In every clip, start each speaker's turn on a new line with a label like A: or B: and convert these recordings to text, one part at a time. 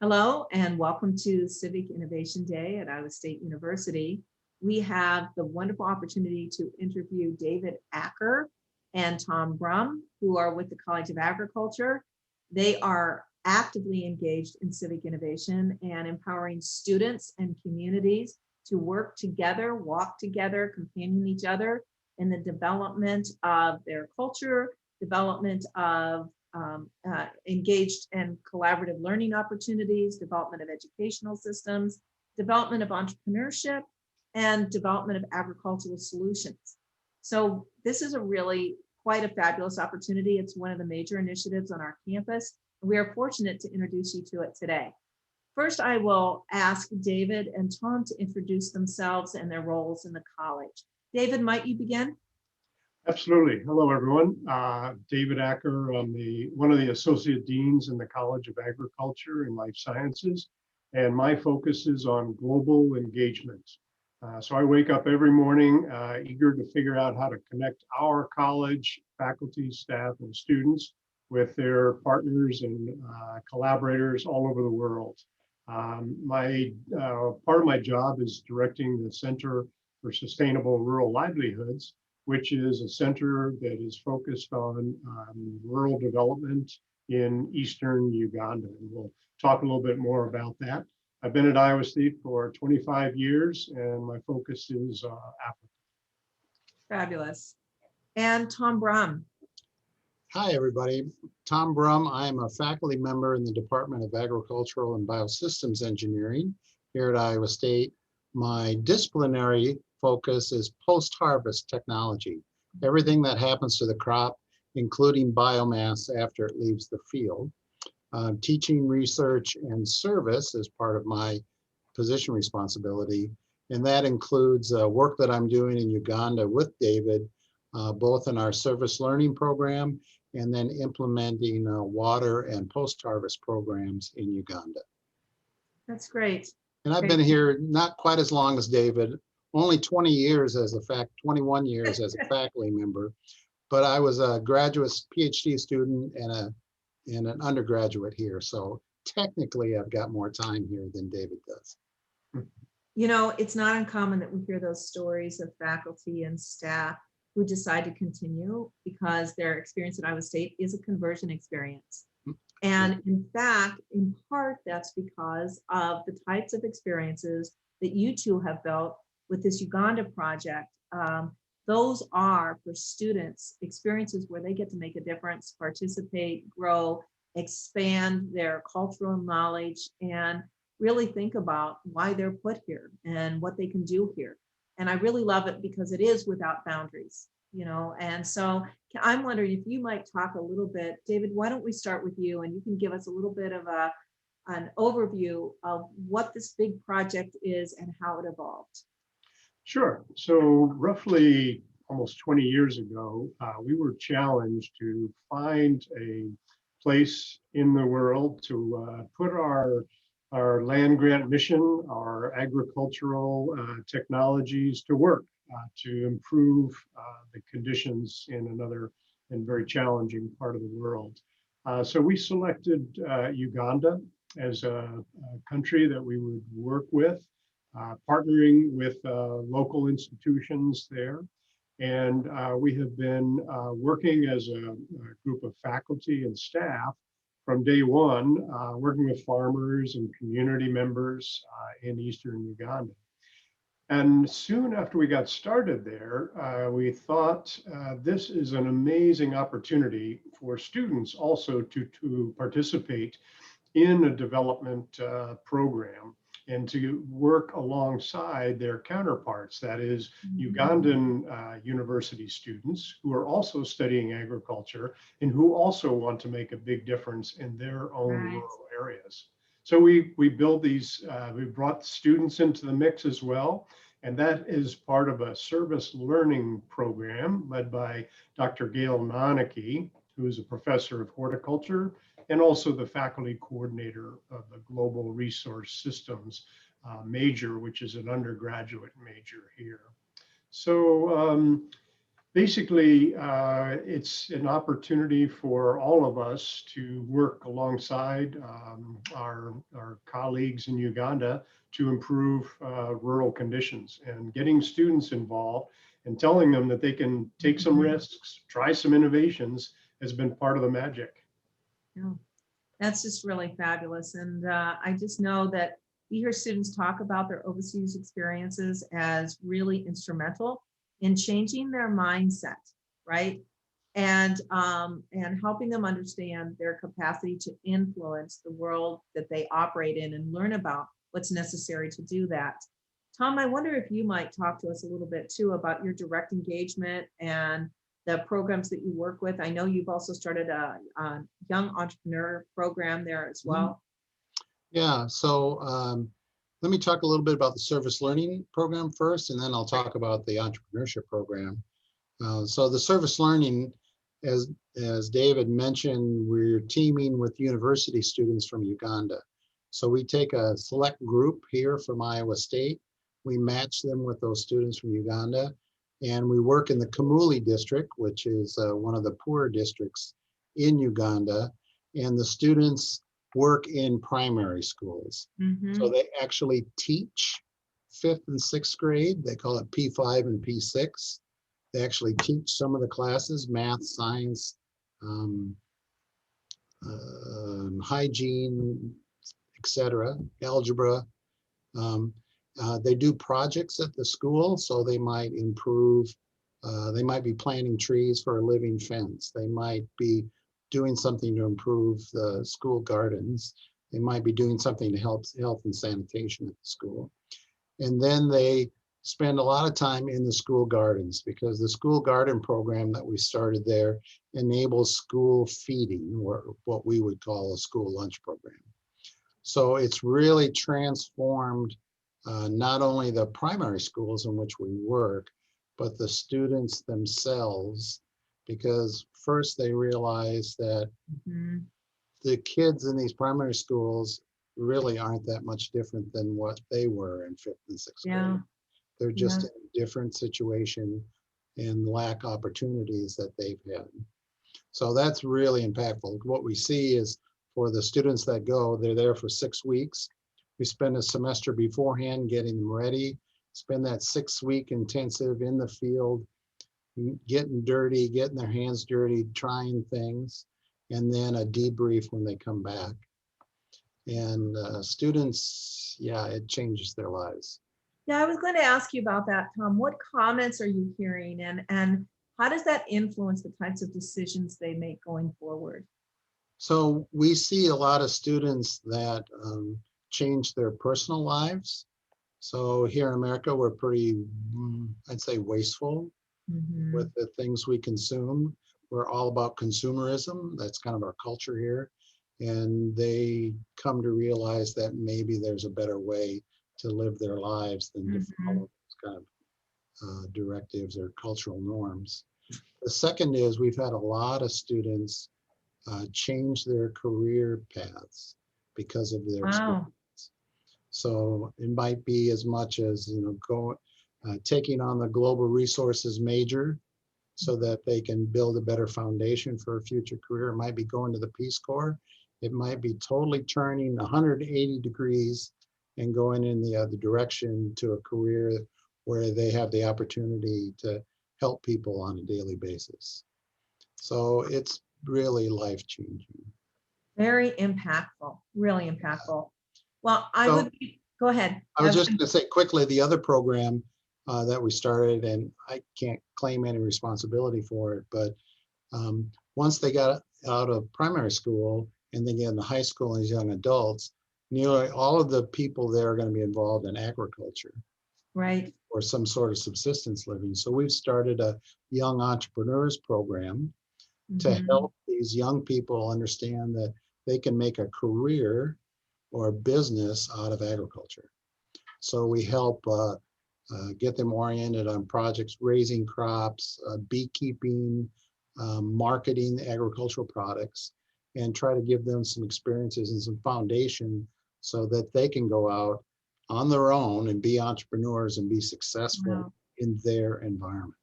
A: Hello and welcome to Civic Innovation Day at Iowa State University. We have the wonderful opportunity to interview David Acker and Tom Brum, who are with the College of Agriculture. They are actively engaged in civic innovation and empowering students and communities to work together, walk together, companion each other in the development of their culture, development of engaged and collaborative learning opportunities, development of educational systems, development of entrepreneurship, and development of agricultural solutions. So this is a really quite a fabulous opportunity. It's one of the major initiatives on our campus. We are fortunate to introduce you to it today. First, I will ask David and Tom to introduce themselves and their roles in the college. David, might you begin?
B: Absolutely. Hello, everyone. David Acker. I'm one of the associate deans in the College of Agriculture and Life Sciences, and my focus is on global engagement. So I wake up every morning eager to figure out how to connect our college, faculty, staff, and students with their partners and collaborators all over the world. Part of my job is directing the Center for Sustainable Rural Livelihoods, which is a center that is focused on rural development in eastern Uganda. And we'll talk a little bit more about that. I've been at Iowa State for 25 years, and my focus is Africa.
A: Fabulous. And Tom Brum.
C: Hi, everybody. Tom Brum. I am a faculty member in the Department of Agricultural and Biosystems Engineering here at Iowa State. My disciplinary focus is post-harvest technology, everything that happens to the crop, including biomass after it leaves the field. Teaching, research, and service is part of my position responsibility, and that includes work that I'm doing in Uganda with David, both in our service learning program and then implementing water and post-harvest programs in Uganda.
A: That's great.
C: And I've been here not quite as long as David, only 21 years as a faculty member, but I was a graduate PhD student and an undergraduate here. So technically I've got more time here than David does.
A: You know, it's not uncommon that we hear those stories of faculty and staff who decide to continue because their experience at Iowa State is a conversion experience. And in fact, in part, that's because of the types of experiences that you two have built with this Uganda project. Those are for students experiences where they get to make a difference, participate, grow, expand their cultural knowledge, and really think about why they're put here and what they can do here. And I really love it because it is without boundaries, you know. And so I'm wondering if you might talk a little bit, David, why don't we start with you and you can give us a little bit of an overview of what this big project is and how it evolved.
B: Sure. So roughly almost 20 years ago, we were challenged to find a place in the world to put our land grant mission, our agricultural technologies to work to improve the conditions in another and very challenging part of the world. So we selected Uganda as a country that we would work with, partnering with local institutions there. And we have been working as a group of faculty and staff from day one, working with farmers and community members in eastern Uganda. And soon after we got started there, we thought this is an amazing opportunity for students also to participate in a development program and to work alongside their counterparts, that is Ugandan university students who are also studying agriculture and who also want to make a big difference in their own rural areas. So we build these, we brought students into the mix as well, and that is part of a service learning program led by Dr. Gail Nanaki, who is a professor of horticulture and also the faculty coordinator of the Global Resource Systems major, which is an undergraduate major here. So Basically, it's an opportunity for all of us to work alongside our colleagues in Uganda to improve rural conditions, and getting students involved and telling them that they can take some risks, try some innovations has been part of the magic.
A: Yeah. That's just really fabulous. And I just know that we hear students talk about their overseas experiences as really instrumental in changing their mindset, right? And helping them understand their capacity to influence the world that they operate in and learn about what's necessary to do that. Tom, I wonder if you might talk to us a little bit too about your direct engagement and the programs that you work with. I know you've also started a young entrepreneur program there as well.
C: Yeah, so let me talk a little bit about the service learning program first, and then I'll talk about the entrepreneurship program. So the service learning, as David mentioned, we're teaming with university students from Uganda. So we take a select group here from Iowa State, we match them with those students from Uganda, and we work in the Kamuli district, which is one of the poorer districts in Uganda, and the students work in primary schools. So they actually teach 5th and 6th grade. They call it P5 and P6. They actually teach some of the classes, math, science, hygiene, etc., algebra. They do projects at the school, so they might improve, they might be planting trees for a living fence. They might be doing something to improve the school gardens. They might be doing something to help health and sanitation at the school. And then they spend a lot of time in the school gardens, because the school garden program that we started there enables school feeding, or what we would call a school lunch program. So it's really transformed not only the primary schools in which we work, but the students themselves, because first they realize that the kids in these primary schools really aren't that much different than what they were in 5th and 6th grade. They're just in a different situation and lack opportunities that they've had. So that's really impactful. What we see is, for the students that go, they're there for 6 weeks. We spend a semester beforehand getting them ready, spend that 6-week intensive in the field, getting dirty, getting their hands dirty, trying things, and then a debrief when they come back. And students, yeah, it changes their lives.
A: Yeah, I was going to ask you about that, Tom. What comments are you hearing, and how does that influence the types of decisions they make going forward?
C: So we see a lot of students that change their personal lives. So here in America, we're pretty, I'd say, wasteful with the things we consume. We're all about consumerism. That's kind of our culture here. And they come to realize that maybe there's a better way to live their lives than to follow those kind of directives or cultural norms. The second is, we've had a lot of students change their career paths because of their experience. So it might be as much as, taking on the global resources major so that they can build a better foundation for a future career. It might be going to the Peace Corps. It might be totally turning 180 degrees and going in the other direction to a career where they have the opportunity to help people on a daily basis. So it's really life-changing.
A: Very impactful, really impactful. Well, go ahead.
C: I was just going to say quickly, the other program that we started, and I can't claim any responsibility for it, but once they got out of primary school and then get into high school as young adults, nearly all of the people there are going to be involved in agriculture.
A: Right.
C: Or some sort of subsistence living. So we've started a young entrepreneurs program to help these young people understand that they can make a career or business out of agriculture. So we help get them oriented on projects, raising crops, beekeeping, marketing agricultural products, and try to give them some experiences and some foundation so that they can go out on their own and be entrepreneurs and be successful in their environment.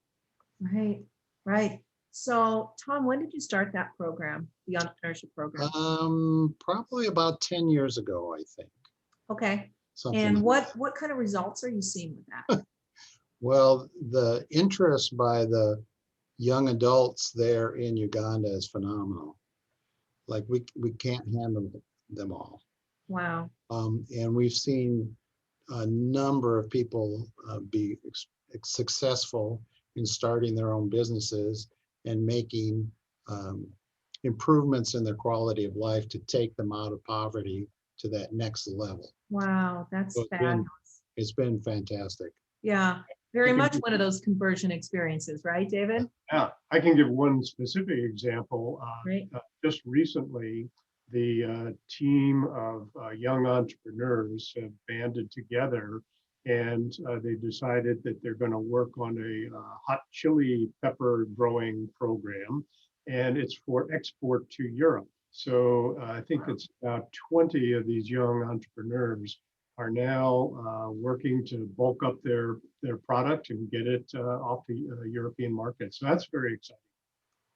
A: Right. Right. So, Tom, when did you start that program, the entrepreneurship program?
C: Probably about 10 years ago, I think,
A: Okay.
C: something
A: And
C: like
A: what kind of results are you seeing with that?
C: Well, the interest by the young adults there in Uganda is phenomenal. Like we can't handle them all.
A: Wow.
C: And we've seen a number of people be successful in starting their own businesses and making um, improvements in their quality of life to take them out of poverty to that next level.
A: Wow.
C: So
A: That's fabulous.
C: it's been fantastic.
A: Yeah.
B: I
A: Very
B: can
A: much
B: give,
A: one of those conversion experiences, right, David?
B: yeah, I can give one specific example.
A: Right.
B: Just recently, the team of young entrepreneurs have banded together and they decided that they're going to work on a hot chili pepper growing program, and it's for export to Europe. So I think it's about 20 of these young entrepreneurs are now working to bulk up their product and get it off the European market. So that's very exciting.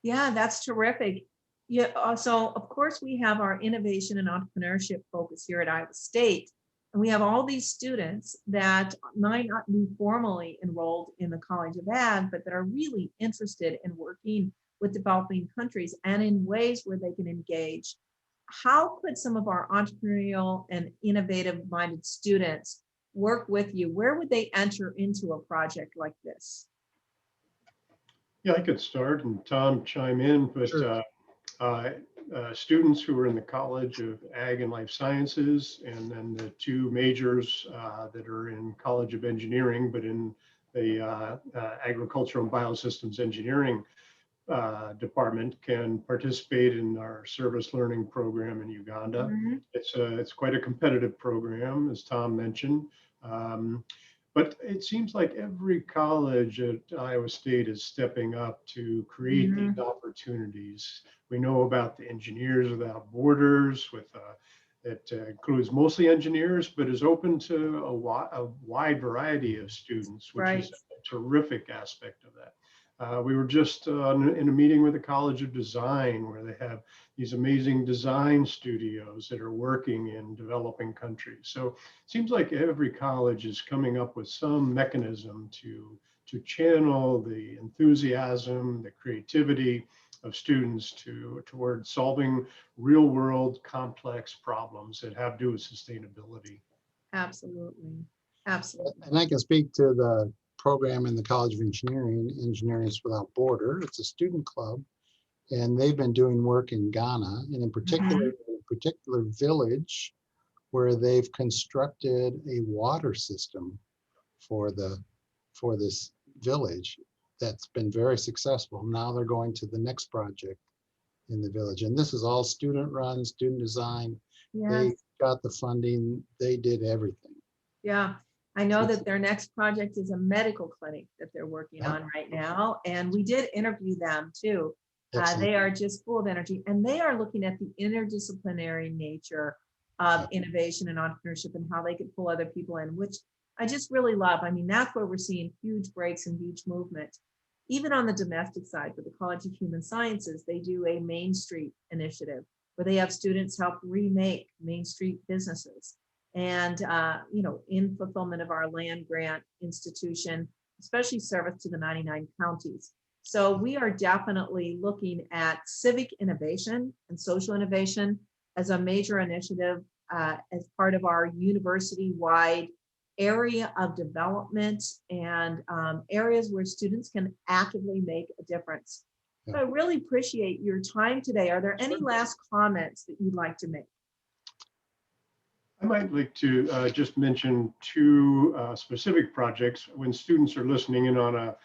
A: Yeah, that's terrific. Yeah, so of course we have our innovation and entrepreneurship focus here at Iowa State. And we have all these students that might not be formally enrolled in the College of Ag, but that are really interested in working with developing countries and in ways where they can engage. How could some of our entrepreneurial and innovative minded students work with you? Where would they enter into a project like this?
B: Yeah, I could start and Tom chime in, but
C: Sure.
B: uh, students who are in the College of Ag and Life Sciences, and then the two majors that are in College of Engineering, but in the Agricultural and Biosystems Engineering department can participate in our service learning program in Uganda.
A: Mhm.
B: It's quite a competitive program, as Tom mentioned. But it seems like every college at Iowa State is stepping up to create these
A: Mhm.
B: opportunities. We know about the Engineers Without Borders, with it includes mostly engineers, but is open to a wide variety of students, which is
A: Right.
B: a terrific aspect of that. We were just in a meeting with the College of Design, where they have these amazing design studios that are working in developing countries. So it seems like every college is coming up with some mechanism to channel the enthusiasm, the creativity of students toward solving real world complex problems that have to do with sustainability.
A: Absolutely. Absolutely.
C: And I can speak to the program in the College of Engineering, Engineers Without Border. It's a student club, and they've been doing work in Ghana, and in particular,
A: Mhm.
C: a particular village where they've constructed a water system for this village that's been very successful. Now they're going to the next project in the village, and this is all student run, student design. They
A: Yes.
C: got the funding. They did everything.
A: Yeah. I know
C: It's
A: that their next project is a medical clinic that they're working
C: yeah,
A: on right now. And we did interview them too.
C: excellent.
A: They are just full of energy and they are looking at the interdisciplinary nature of innovation and entrepreneurship and how they could pull other people in, which I just really love. I mean, that's where we're seeing huge breaks and huge movement. Even on the domestic side, with the College of Human Sciences, they do a Main Street initiative where they have students help remake Main Street businesses and in fulfillment of our land grant institution, especially service to the 99 counties. So we are definitely looking at civic innovation and social innovation as a major initiative as part of our university-wide area of development and areas where students can actively make a difference. So
C: Yeah.
A: I really appreciate your time today. Are there any last comments that you'd like to make?
B: I might like to just mention two specific projects. When students are listening in on a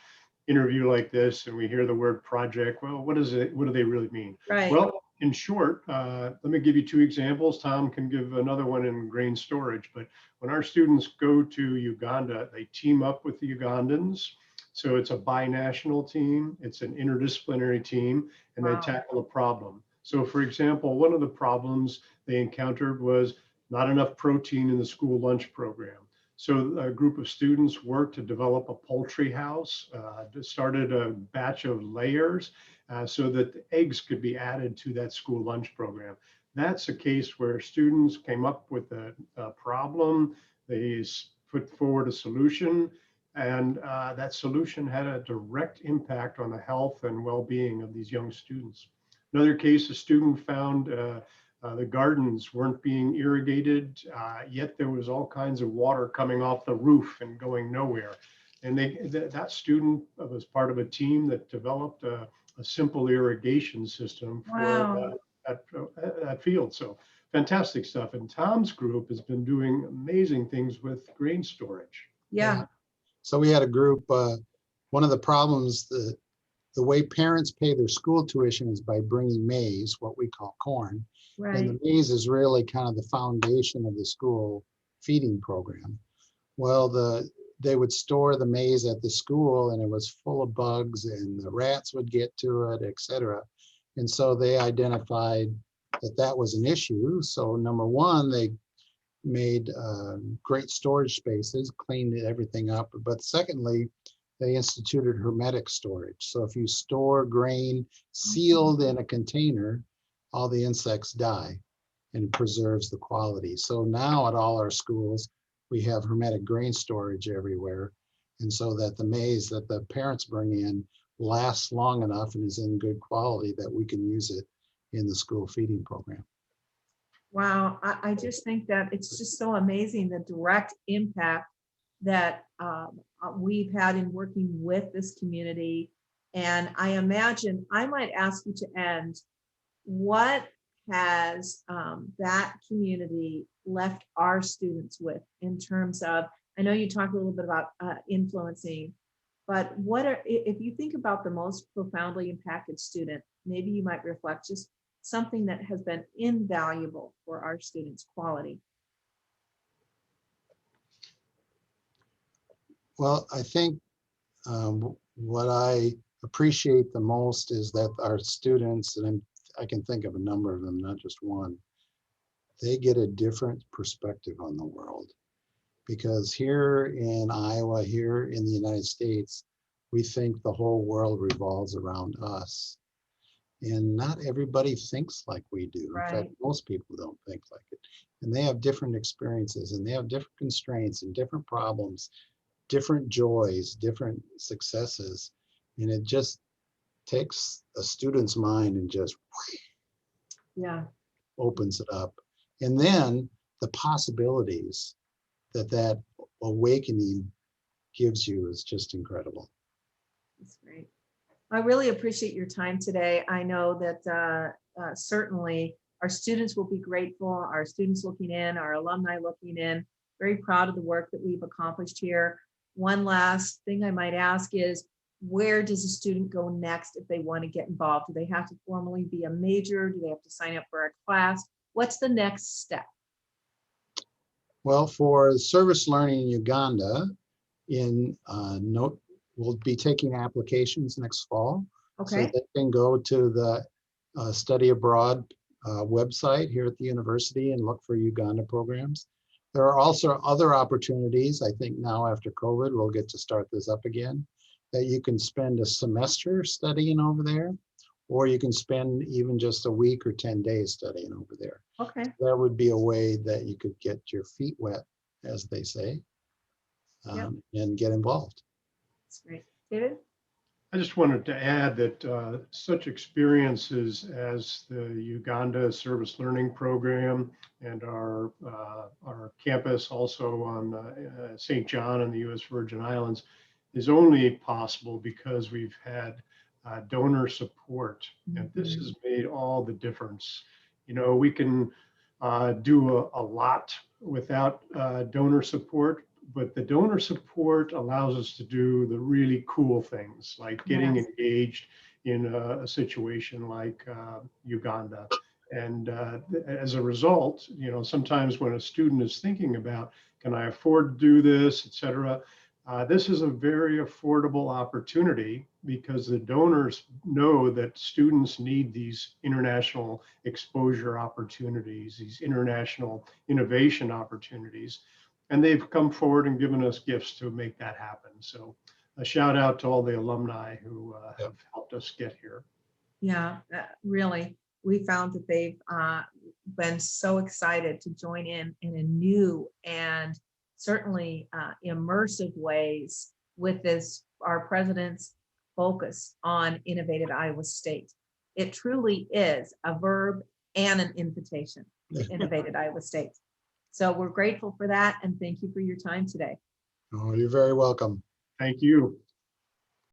B: interview like this and we hear the word project, well, what is it? What do they really mean?
A: Right.
B: Well, in short, let me give you two examples. Tom can give another one in grain storage. But when our students go to Uganda, they team up with the Ugandans. So it's a binational team, it's an interdisciplinary team, and they
A: Wow.
B: tackle a problem. So, for example, one of the problems they encountered was not enough protein in the school lunch program. So a group of students worked to develop a poultry house, started a batch of layers so that the eggs could be added to that school lunch program. That's a case where students came up with a problem, they put forward a solution, and that solution had a direct impact on the health and well-being of these young students. Another case, a student found the gardens weren't being irrigated, yet there was all kinds of water coming off the roof and going nowhere. And that student was part of a team that developed a simple irrigation system for
A: Wow.
B: that field. So fantastic stuff. And Tom's group has been doing amazing things with grain storage.
A: Yeah,
C: So we had a group, one of the problems, the way parents pay their school tuition is by bringing maize, what we call corn. And
A: right.
C: the maize is really kind of the foundation of the school feeding program. Well, they would store the maize at the school and it was full of bugs and the rats would get to it, etc. And so they identified that that was an issue. So number one, they made great storage spaces, cleaned everything up. But secondly, they instituted hermetic storage. So if you store grain sealed in a container, all the insects die and preserves the quality. So now at all our schools, we have hermetic grain storage everywhere. And so that the maize that the parents bring in lasts long enough and is in good quality that we can use it in the school feeding program.
A: Wow, I just think that it's just so amazing, the direct impact that we've had in working with this community. And I imagine I might ask you to end, what has that community left our students with in terms of, I know you talked a little bit about influencing, but what are, if you think about the most profoundly impacted student, maybe you might reflect just something that has been invaluable for our students' quality.
C: Well, I think what I appreciate the most is that our students, and I can think of a number of them, not just one, they get a different perspective on the world. Because here in Iowa, here in the United States, we think the whole world revolves around us. And not everybody thinks like we do. In fact,
A: Right.
C: most people don't think like it. And they have different experiences and they have different constraints and different problems, different joys, different successes. And it just takes a student's mind and just
A: Yeah.
C: opens it up. And then the possibilities that awakening gives you is just incredible.
A: That's great. I really appreciate your time today. I know that certainly our students will be grateful, our students looking in, our alumni looking in, very proud of the work that we've accomplished here. One last thing I might ask is, where does a student go next if they want to get involved? Do they have to formally be a major? Do they have to sign up for a class? What's the next step?
C: Well, for service learning in Uganda, we'll be taking applications next fall. So
A: Okay.
C: they can go to the study abroad website here at the university and look for Uganda programs. There are also other opportunities. I think now after COVID, we'll get to start this up again, that you can spend a semester studying over there, or you can spend even just a week or 10 days studying over there.
A: Okay.
C: That would be a way that you could get your feet wet, as they say,
A: Yep.
C: and get involved.
A: That's great. David?
B: I just wanted to add that such experiences as the Uganda Service Learning Program and our campus also on St. John in the U.S. Virgin Islands is only possible because we've had donor support. And this has made all the difference. You know, we can do a lot without donor support, but the donor support allows us to do the really cool things like getting
A: Yes.
B: engaged in a situation like Uganda. And as a result, you know, sometimes when a student is thinking about, can I afford to do this, et cetera, this is a very affordable opportunity because the donors know that students need these international exposure opportunities, these international innovation opportunities. and they've come forward and given us gifts to make that happen. So a shout out to all the alumni who have helped us get here.
A: Yeah, really. We found that they've been so excited to join in a new and certainly immersive ways with this, our president's focus on innovative Iowa State. It truly is a verb and an invitation to innovative Iowa State. So we're grateful for that, and thank you for your time today.
C: Oh, you're very welcome.
B: Thank you.